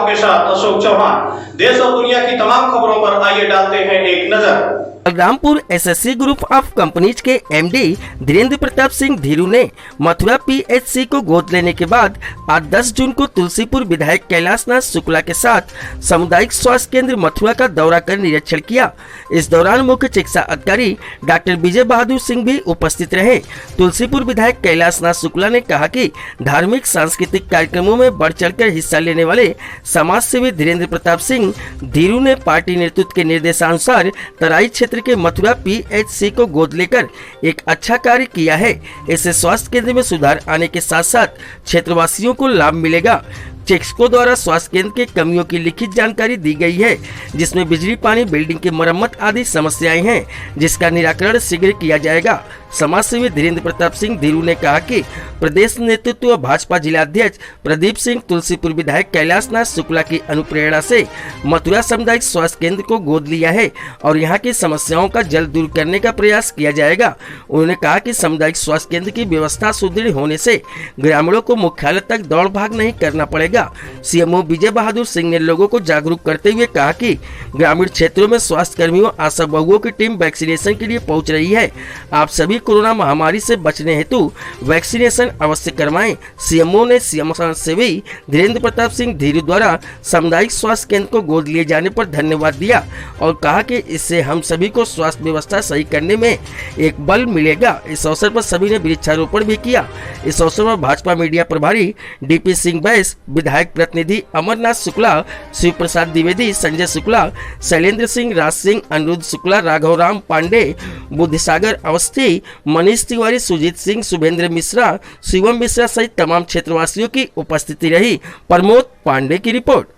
आपके साथ अशोक चौहान। देश और दुनिया की तमाम खबरों पर आइए डालते हैं एक नजर। Balrampur SSC group of companies के एमडी धीरेन्द्र प्रताप सिंह धीरू ने मथुरा पीएचसी को गोद लेने के बाद आज 10 जून को तुलसीपुर विधायक कैलाशनाथ शुक्ला के साथ सामुदायिक स्वास्थ्य केंद्र मथुरा का दौरा कर निरीक्षण किया। इस दौरान मुख्य चिकित्सा अधिकारी डॉक्टर विजय बहादुर सिंह भी उपस्थित रहे। तुलसीपुर विधायक कैलाशनाथ शुक्ला ने कहा कि धार्मिक सांस्कृतिक कार्यक्रमों में बढ़ चढ़कर हिस्सा लेने वाले समाज सेवी धीरेन्द्र प्रताप सिंह धीरू ने पार्टी नेतृत्व के निर्देशानुसार तराई क्षेत्र के मथुरा पीएचसी को गोद लेकर एक अच्छा कार्य किया है। इससे स्वास्थ्य केंद्र में सुधार आने के साथ साथ क्षेत्रवासियों को लाभ मिलेगा। चिकित्सकों द्वारा स्वास्थ्य केंद्र के कमियों की लिखित जानकारी दी गई है, जिसमें बिजली, पानी, बिल्डिंग की मरम्मत आदि समस्याएं हैं, जिसका निराकरण शीघ्र किया जाएगा। समाज सेवी धीरेन्द्र प्रताप सिंह धीरू ने कहा कि प्रदेश नेतृत्व व भाजपा जिला अध्यक्ष प्रदीप सिंह तुलसीपुर विधायक कैलाशनाथ शुक्ला की अनुप्रेरणा से मथुरा सामुदायिक स्वास्थ्य केंद्र को गोद लिया है और यहाँ की समस्याओं का जल्द दूर करने का प्रयास किया जाएगा। उन्होंने कहा कि सामुदायिक स्वास्थ्य केंद्र की व्यवस्था सुदृढ़ होने से ग्रामीणों को मुख्यालय तक दौड़ भाग नहीं करना पड़ेगा। सीएमओ विजय बहादुर सिंह ने लोगों को जागरूक करते हुए कहा कि ग्रामीण क्षेत्रों में स्वास्थ्य कर्मियों, आशा बहुओं की टीम वैक्सीनेशन के लिए पहुंच रही है। आप सभी कोरोना महामारी से बचने हेतु वैक्सीनेशन अवश्य करवाएं। सीएमओ ने सीएम सेवी धीरेन्द्र प्रताप सिंह धीरू द्वारा सामुदायिक स्वास्थ्य केंद्र को गोद लिए जाने पर धन्यवाद दिया और कहा कि इससे हम सभी को स्वास्थ्य व्यवस्था सही करने में एक बल मिलेगा। इस अवसर पर सभी ने वृक्षारोपण भी किया। इस अवसर पर भाजपा मीडिया प्रभारी डीपी सिंह बैस, विधायक प्रतिनिधि अमरनाथ शुक्ला, शिव प्रसाद द्विवेदी, संजय शुक्ला, शैलेंद्र सिंह, राज सिंह, अनुरुद्ध शुक्ला, राघवराम पांडे, बुद्धिसागर अवस्थी, मनीष तिवारी, सुजीत सिंह, शुभेंद्र मिश्रा, शिवम मिश्रा सहित तमाम क्षेत्रवासियों की उपस्थिति रही। प्रमोद पांडे की रिपोर्ट।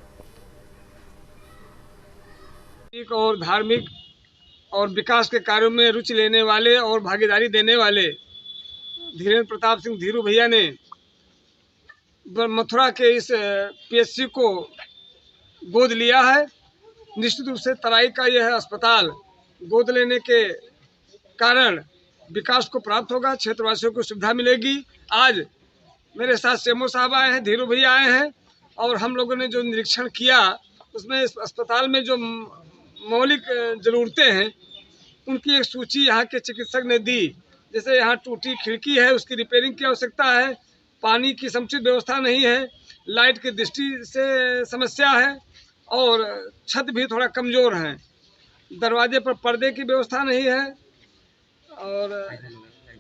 और धार्मिक और विकास के कार्यों में रुचि लेने वाले और भागीदारी देने वाले धीरेन्द्र प्रताप सिंह धीरू भैया ने मथुरा के इस पीएचसी को गोद लिया है। निश्चित रूप से तराई का यह अस्पताल गोद लेने के कारण विकास को प्राप्त होगा, क्षेत्रवासियों को सुविधा मिलेगी। आज मेरे साथ सीएमओ साहब आए हैं, धीरू भैया आए हैं और हम लोगों ने जो निरीक्षण किया उसमें इस अस्पताल में जो मौलिक ज़रूरतें हैं उनकी एक सूची यहाँ के चिकित्सक ने दी। जैसे यहाँ टूटी खिड़की है, उसकी रिपेयरिंग की आवश्यकता है, पानी की समुचित व्यवस्था नहीं है, लाइट की दृष्टि से समस्या है और छत भी थोड़ा कमज़ोर है, दरवाजे पर पर्दे की व्यवस्था नहीं है और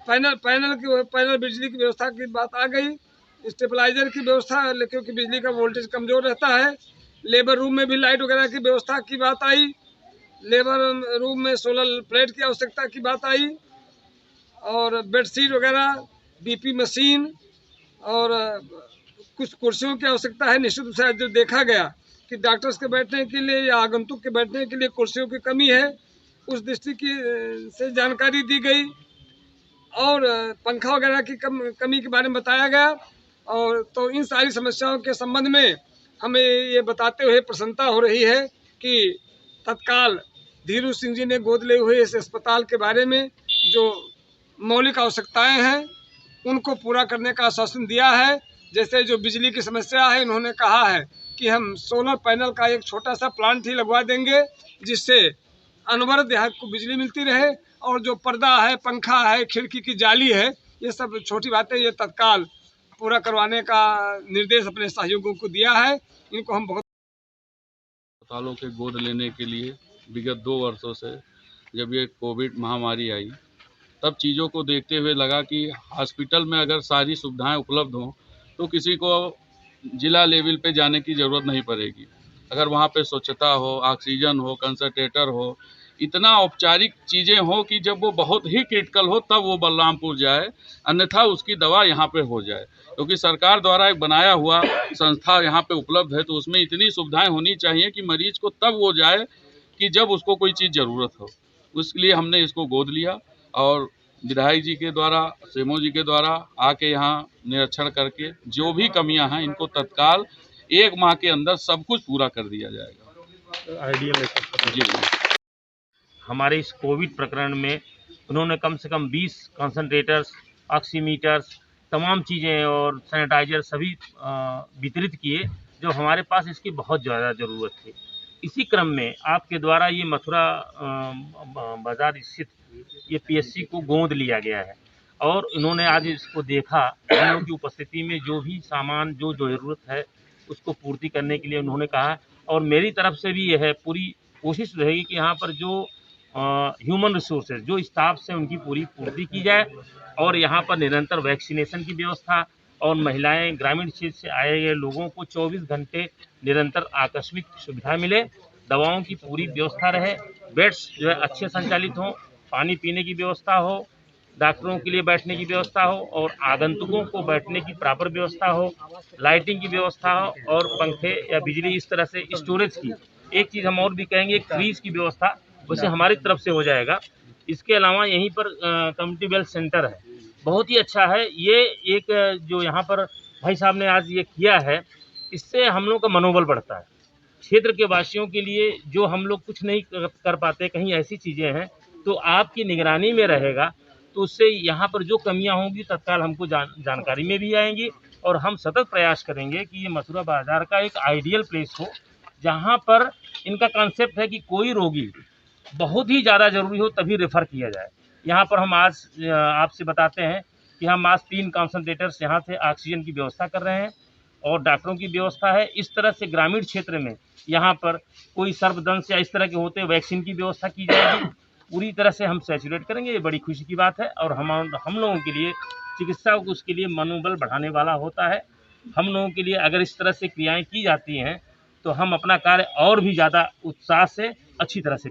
पैनल बिजली की व्यवस्था की बात आ गई, स्टेबलाइजर की व्यवस्था क्योंकि बिजली का वोल्टेज कमज़ोर रहता है। लेबर रूम में भी लाइट वगैरह की व्यवस्था की बात आई, लेबर रूम में सोलर प्लेट की आवश्यकता की बात आई और बेडशीट वगैरह, बीपी मशीन और कुछ कुर्सियों की आवश्यकता है। निश्चित रूप से जो देखा गया कि डॉक्टर्स के बैठने के लिए या आगंतुक के बैठने के लिए कुर्सियों की कमी है, उस दृष्टि की से जानकारी दी गई और पंखा वगैरह की कमी के बारे में बताया गया। और तो इन सारी समस्याओं के संबंध में हमें ये बताते हुए प्रसन्नता हो रही है कि तत्काल धीरू सिंह जी ने गोद लिए हुए इस अस्पताल के बारे में जो मौलिक आवश्यकताएं हैं उनको पूरा करने का आश्वासन दिया है। जैसे जो बिजली की समस्या है, इन्होंने कहा है कि हम सोलर पैनल का एक छोटा सा प्लांट ही लगवा देंगे जिससे अनवरत यहाँ को बिजली मिलती रहे और जो पर्दा है, पंखा है, खिड़की की जाली है, ये सब छोटी बातें ये तत्काल पूरा करवाने का निर्देश अपने सहयोगियों को दिया है। इनको हम बहुत अस्पतालों के गोद लेने के लिए विगत 2 वर्षों से जब ये कोविड महामारी आई तब चीज़ों को देखते हुए लगा कि हॉस्पिटल में अगर सारी सुविधाएं उपलब्ध हों तो किसी को जिला लेवल पे जाने की ज़रूरत नहीं पड़ेगी। अगर वहाँ पे स्वच्छता हो, ऑक्सीजन हो, कंसंट्रेटर हो, इतना औपचारिक चीज़ें हो कि जब वो बहुत ही क्रिटिकल हो तब वो बलरामपुर जाए, अन्यथा उसकी दवा यहाँ पे हो जाए। क्योंकि सरकार द्वारा एक बनाया हुआ संस्था यहाँ पे उपलब्ध है, तो उसमें इतनी सुविधाएं होनी चाहिए कि मरीज को तब वो जाए कि जब उसको कोई चीज़ ज़रूरत हो। उसके लिए हमने इसको गोद लिया और विधायक जी के द्वारा, सीएमओ जी के द्वारा आके यहाँ निरीक्षण करके जो भी कमियाँ हैं इनको तत्काल 1 माह के अंदर सब कुछ पूरा कर दिया जाएगा। जी हमारे इस कोविड प्रकरण में उन्होंने कम से कम 20 कंसंट्रेटर्स, ऑक्सीमीटर्स, तमाम चीज़ें और सैनिटाइजर सभी वितरित किए जब हमारे पास इसकी बहुत ज़्यादा ज़रूरत थी। इसी क्रम में आपके द्वारा ये मथुरा बाज़ार स्थित ये पीएचसी को गोद लिया गया है और इन्होंने आज इसको देखा, हम लोग की उपस्थिति में जो भी सामान जो ज़रूरत है उसको पूर्ति करने के लिए उन्होंने कहा और मेरी तरफ से भी यह है पूरी कोशिश रहेगी कि यहाँ पर जो ह्यूमन रिसोर्सेज जो स्टाफ से उनकी पूरी पूर्ति की जाए और यहाँ पर निरंतर वैक्सीनेशन की व्यवस्था और महिलाएं ग्रामीण क्षेत्र से आए गए लोगों को 24 घंटे निरंतर आकस्मिक सुविधा मिले, दवाओं की पूरी व्यवस्था रहे, बेड्स जो है अच्छे संचालित हों, पानी पीने की व्यवस्था हो, डॉक्टरों के लिए बैठने की व्यवस्था हो और आगंतुकों को बैठने की प्रॉपर व्यवस्था हो, लाइटिंग की व्यवस्था हो और पंखे या बिजली इस तरह से स्टोरेज की। एक चीज़ हम और भी कहेंगे, एक फ्रीज की व्यवस्था वैसे हमारी तरफ से हो जाएगा। इसके अलावा यहीं पर कम्युनिटी वेल्थ सेंटर है, बहुत ही अच्छा है। ये एक जो यहाँ पर भाई साहब ने आज ये किया है, इससे हम लोग का मनोबल बढ़ता है। क्षेत्र के वासियों के लिए जो हम लोग कुछ नहीं कर पाते, कहीं ऐसी चीज़ें हैं तो आपकी निगरानी में रहेगा, तो उससे यहाँ पर जो कमियाँ होंगी तत्काल हमको जानकारी में भी आएंगी और हम सतत प्रयास करेंगे कि ये मथुरा बाज़ार का एक आइडियल प्लेस हो, जहाँ पर इनका कॉन्सेप्ट है कि कोई रोगी बहुत ही ज़्यादा ज़रूरी हो तभी रेफ़र किया जाए। यहाँ पर हम आज आपसे बताते हैं कि हम आज 3 कॉन्सनट्रेटर्स यहाँ से ऑक्सीजन की व्यवस्था कर रहे हैं और डॉक्टरों की व्यवस्था है। इस तरह से ग्रामीण क्षेत्र में यहाँ पर कोई सर्पदंश या इस तरह के होते वैक्सीन की व्यवस्था की जाएगी। पूरी तरह से हम सैचुरेट करेंगे, ये बड़ी खुशी की बात है और हम लोगों के लिए चिकित्सा उसके लिए मनोबल बढ़ाने वाला होता है। हम लोगों के लिए अगर इस तरह से क्रियाएँ की जाती हैं तो हम अपना कार्य और भी ज़्यादा उत्साह से अच्छी तरह से